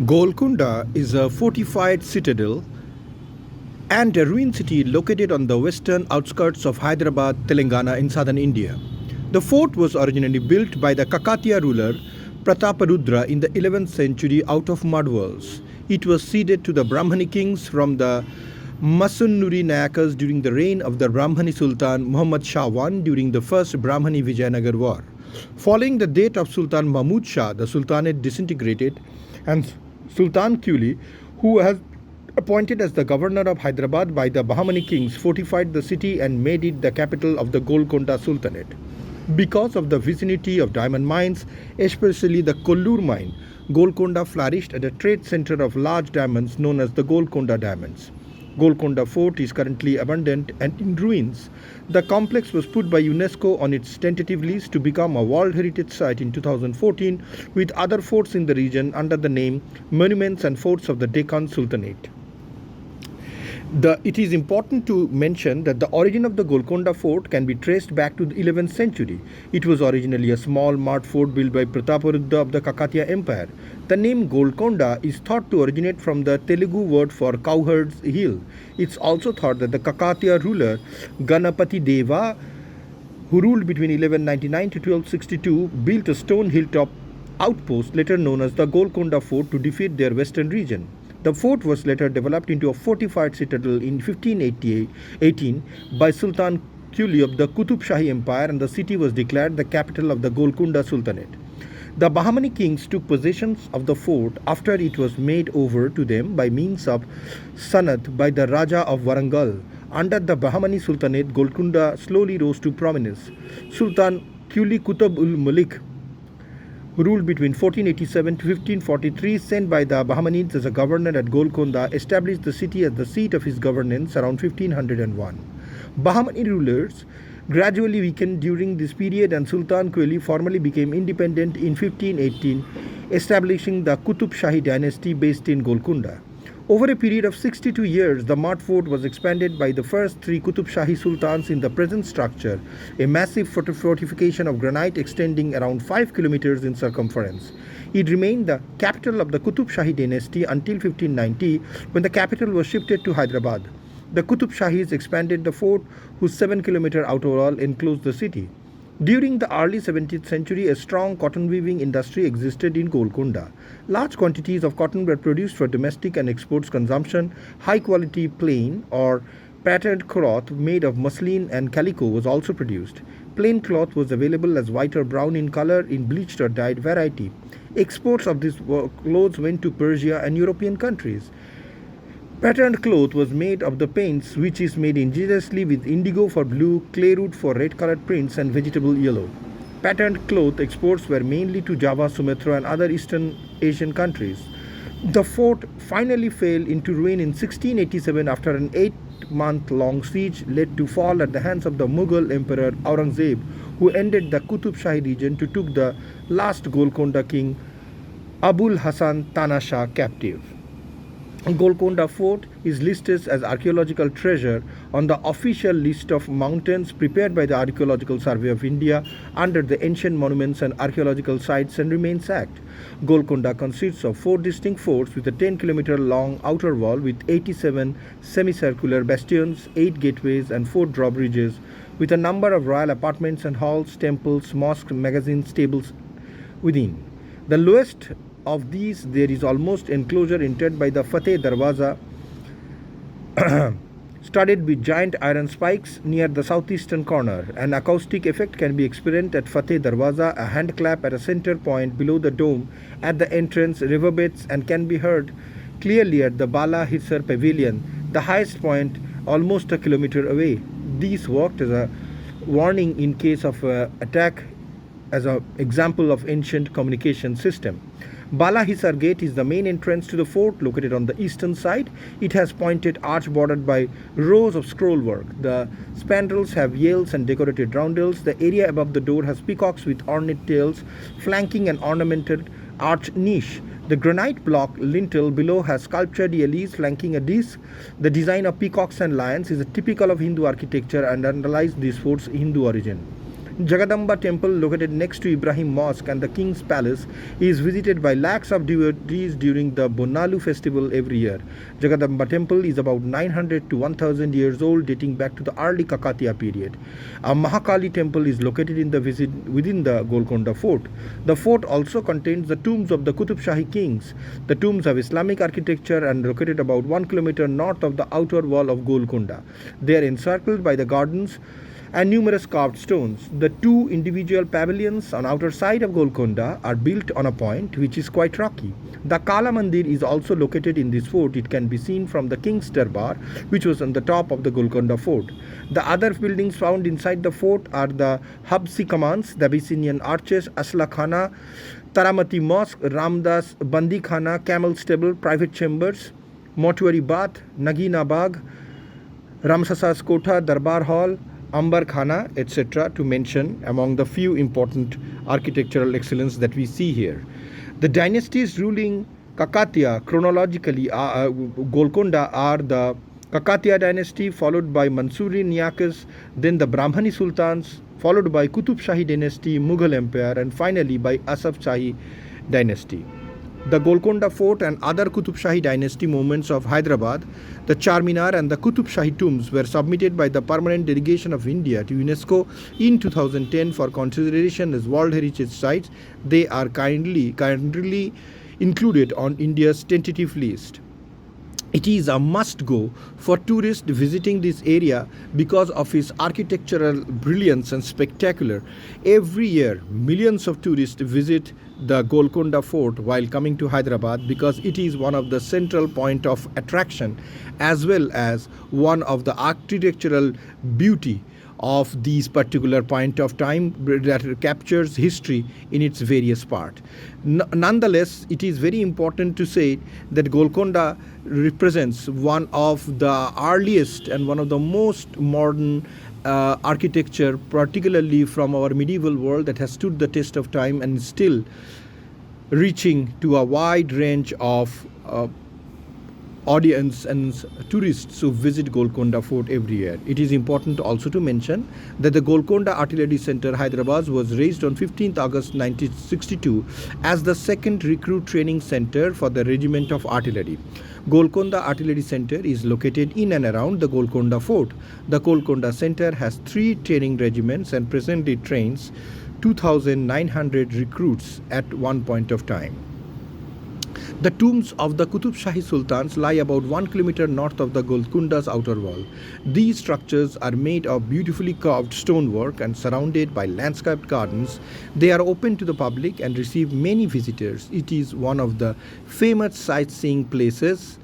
Golconda is a fortified citadel and a ruined city located on the western outskirts of Hyderabad, Telangana in southern India. The fort was originally built by the Kakatiya ruler Prataparudra in the 11th century out of mud walls. It was ceded to the Brahmani kings from the Masunnuri Nayakas during the reign of the Brahmani Sultan Muhammad Shah I during the first Brahmani Vijayanagar war. Following the death of Sultan Mahmud Shah, the Sultanate disintegrated and Sultan Quli, who was appointed as the governor of Hyderabad by the Bahmani kings, fortified the city and made it the capital of the Golconda Sultanate. Because of the vicinity of diamond mines, especially the Kollur mine, Golconda flourished as a trade center of large diamonds known as the Golconda diamonds. Golconda Fort is currently abandoned and in ruins. The complex was put by UNESCO on its tentative list to become a World Heritage Site in 2014 with other forts in the region under the name Monuments and Forts of the Deccan Sultanate. It is important to mention that the origin of the Golconda fort can be traced back to the 11th century. It was originally a small mud fort built by Prataparudra of the Kakatiya Empire. The name Golconda is thought to originate from the Telugu word for cowherd's hill. It's also thought that the Kakatiya ruler Ganapati Deva, who ruled between 1199 to 1262, built a stone hilltop outpost later known as the Golconda fort to defeat their western region. The fort was later developed into a fortified citadel in 1518 by Sultan Quli of the Qutub Shahi Empire, and the city was declared the capital of the Golconda Sultanate. The Bahmani kings took possession of the fort after it was made over to them by means of sanat by the Raja of Warangal. Under the Bahmani Sultanate, Golconda slowly rose to prominence. Sultan Quli Qutb ul Malik, who ruled between 1487 to 1543, sent by the Bahmanids as a governor at Golconda, established the city as the seat of his governance around 1501. Bahmani rulers gradually weakened during this period, and Sultan Quli formally became independent in 1518, establishing the Qutub Shahi dynasty based in Golconda. Over a period of 62 years, the mud fort was expanded by the first three Qutub Shahi sultans in the present structure, a massive fortification of granite extending around 5 kilometers in circumference. It remained the capital of the Qutub Shahi dynasty until 1590, when the capital was shifted to Hyderabad. The Qutub Shahis expanded the fort, whose 7-kilometer outer wall enclosed the city. During the early 17th century, a strong cotton weaving industry existed in Golconda. Large quantities of cotton were produced for domestic and exports consumption. High-quality plain or patterned cloth made of muslin and calico was also produced. Plain cloth was available as white or brown in color in bleached or dyed variety. Exports of these clothes went to Persia and European countries. Patterned cloth was made of the paints which is made ingeniously with indigo for blue, clay root for red-colored prints, and vegetable yellow. Patterned cloth exports were mainly to Java, Sumatra, and other Eastern Asian countries. The fort finally fell into ruin in 1687 after an 8-month-long siege led to fall at the hands of the Mughal Emperor Aurangzeb, who ended the Qutub Shahi region to took the last Golconda king Abul Hasan Tana Shah captive. Golconda Fort is listed as archaeological treasure on the official list of mountains prepared by the Archaeological Survey of India under the Ancient Monuments and Archaeological Sites and Remains Act. Golconda consists of 4 distinct forts with a 10-kilometer long outer wall with 87 semicircular bastions, 8 gateways, and 4 drawbridges, with a number of royal apartments and halls, temples, mosques, magazines, stables within. The lowest of these, there is almost enclosure entered by the Fateh Darwaza, studded with giant iron spikes near the southeastern corner. An acoustic effect can be experienced at Fateh Darwaza, a hand clap at a center point below the dome at the entrance, reverberates and can be heard clearly at the Bala Hisar Pavilion, the highest point almost a kilometer away. These worked as a warning in case of attack, as an example of ancient communication system. Bala Hisar Gate is the main entrance to the fort, located on the eastern side. It has pointed arch bordered by rows of scroll work. The spandrels have yells and decorated roundels. The area above the door has peacocks with ornate tails, flanking an ornamented arch niche. The granite block lintel below has sculptured yellies flanking a disc. The design of peacocks and lions is typical of Hindu architecture and underlies this fort's Hindu origin. Jagadamba temple, located next to Ibrahim Mosque and the King's Palace, is visited by lakhs of devotees during the Bonalu festival every year. Jagadamba temple is about 900 to 1000 years old, dating back to the early Kakatiya period. A Mahakali temple is located within the Golconda fort. The fort also contains the tombs of the Qutub Shahi kings. The tombs have Islamic architecture and located about 1 kilometer north of the outer wall of Golconda. They are encircled by the gardens and numerous carved stones. The two individual pavilions on outer side of Golconda are built on a point which is quite rocky. The Kala Mandir is also located in this fort. It can be seen from the King's Darbar, which was on the top of the Golconda fort. The other buildings found inside the fort are the Habsi Commands, the Abyssinian Arches, Asla Khana, Taramati Mosque, Ramdas Bandi Khana, Camel Stable, private chambers, Mortuary Bath, Nagina Bagh, Ramsas's Kotha, Darbar Hall, Ambar Khana, etc., to mention among the few important architectural excellence that we see here. The dynasties ruling Kakatiya chronologically, Golconda, are the Kakatiya dynasty, followed by Mansuri Niyakas, then the Brahmani Sultans, followed by Qutub Shahi dynasty, Mughal Empire, and finally by Asaf Shahi dynasty. The Golconda fort and other Qutub Shahi dynasty movements of Hyderabad, the Charminar and the Qutub Shahi tombs were submitted by the Permanent Delegation of India to UNESCO in 2010 for consideration as World Heritage Sites. They are currently included on India's tentative list. It is a must-go for tourists visiting this area because of its architectural brilliance and spectacular. Every year, millions of tourists visit the Golconda fort while coming to Hyderabad because it is one of the central point of attraction as well as one of the architectural beauty of these particular point of time that captures history in its various part. Nonetheless, it is very important to say that Golconda represents one of the earliest and one of the most modern architecture, particularly from our medieval world, that has stood the test of time and is still reaching to a wide range of audience and tourists who visit Golconda fort every year. It is important also to mention that the Golconda Artillery Center, Hyderabad, was raised on 15th August 1962 as the second recruit training center for the Regiment of Artillery. Golconda Artillery Center is located in and around the Golconda fort. The Golconda Center has 3 training regiments and presently trains 2,900 recruits at one point of time. The tombs of the Qutub Shahi Sultans lie about 1 kilometer north of the Golconda's outer wall. These structures are made of beautifully carved stonework and surrounded by landscaped gardens. They are open to the public and receive many visitors. It is one of the famous sightseeing places,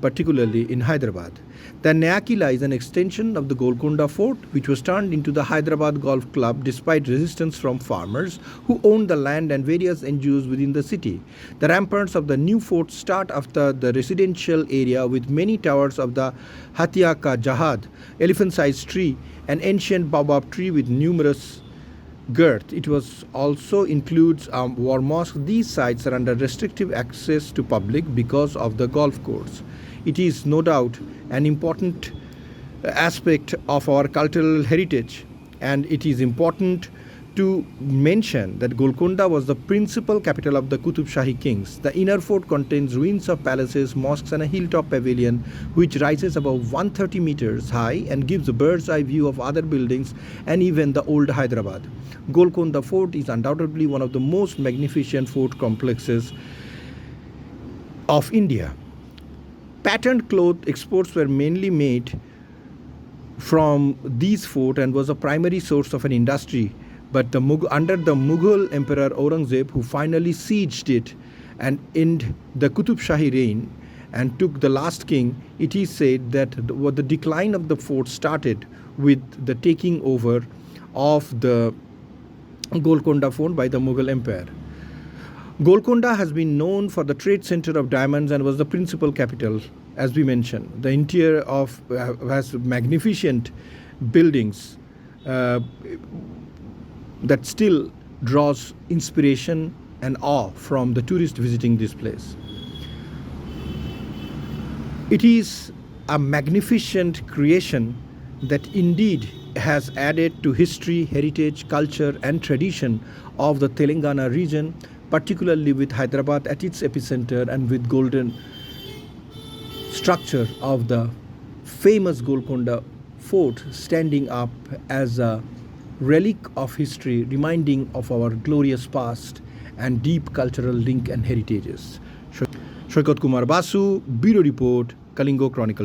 particularly in Hyderabad. The Nayakila is an extension of the Golconda fort, which was turned into the Hyderabad Golf Club despite resistance from farmers who owned the land and various NGOs within the city. The ramparts of the new fort start after the residential area with many towers of the Hatia Ka Jahad, elephant-sized tree, an ancient baobab tree with numerous girth. It was also includes a war mosque. These sites are under restrictive access to public because of the golf course. It is no doubt an important aspect of our cultural heritage, and it is important to mention that Golconda was the principal capital of the Qutub Shahi kings. The inner fort contains ruins of palaces, mosques, and a hilltop pavilion which rises above 130 meters high and gives a bird's eye view of other buildings and even the old Hyderabad. Golconda fort is undoubtedly one of the most magnificent fort complexes of India. Patterned cloth exports were mainly made from these fort and was a primary source of an industry. But under the Mughal Emperor Aurangzeb, who finally sieged it and ended the Qutub Shahi reign and took the last king, it is said that the decline of the fort started with the taking over of the Golconda fort by the Mughal Empire. Golconda has been known for the trade center of diamonds and was the principal capital, as we mentioned. The interior has magnificent buildings that still draws inspiration and awe from the tourist visiting this place. It is a magnificent creation that indeed has added to history, heritage, culture, and tradition of the Telangana region, particularly with Hyderabad at its epicenter and with golden structure of the famous Golconda fort standing up as a relic of history, reminding of our glorious past and deep cultural link and heritages. Shoykot Kumar Basu, Bureau Report, Kalinga Chronicle.